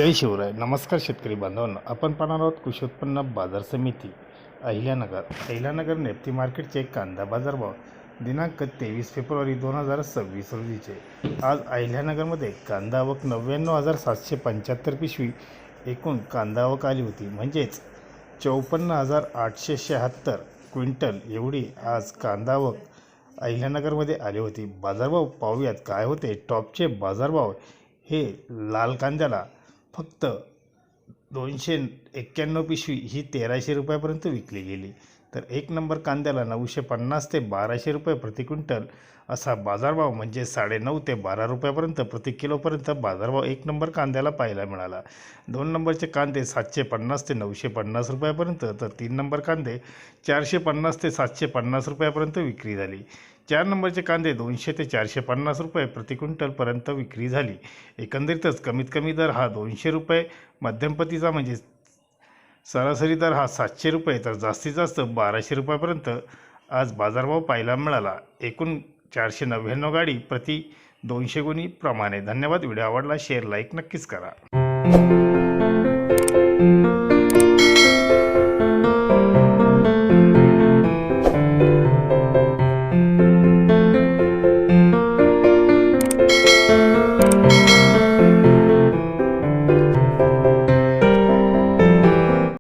जय शिवराय. नमस्कार शेतकरी बांधवांनो, आपण पाहणार आहोत कृषी उत्पन्न बाजार समिती अहिल्यानगर नेप्ती मार्केटचे कांदा बाजारभाव दिनांक 23 फेब्रुवारी 2026 रोजीचे. आज अहिल्यानगरमध्ये कांदा आवक 99,775 पिशवी एकूण कांदा आवक आली होती, म्हणजेच 54,876 क्विंटल एवढी आज कांदा आवक अहिल्यानगरमध्ये आली होती. बाजारभाव पाहूयात काय होते. टॉपचे बाजारभाव हे लाल कांद्याला फक्त 291 पिशवी ही 1300 रुपयापर्यंत विकली गेली, तर एक नंबर कांद्याला 950 ते 1200 रुपये प्रति क्विंटल असा बाजारभाव, म्हणजे 9.5 ते 12 रुपयापर्यंत प्रति किलोपर्यंत बाजारभाव एक नंबर कांद्याला पाहायला मिळाला. 2 नंबरचे कांदे 750 ते 950 रुपयापर्यंत, तर 3 नंबर कांदे 450 ते 750 रुपयापर्यंत विक्री झाली. 4 नंबरचे कांदे 200 ते 450 रुपये प्रति क्विंटलपर्यंत विक्री झाली. एकंदरीतच कमीत कमी दर हा 200 रुपये, मध्यमपतीचा म्हणजे सरासरी दर हा 700 रुपये, तर जास्तीत जास्त 1200 रुपयापर्यंत आज बाजारभाव पाहायला मिळाला. एकूण 499 गाडी प्रति 200 गुणी प्रमाणे. धन्यवाद. व्हिडिओ आवडला शेअर लाईक नक्कीच करा.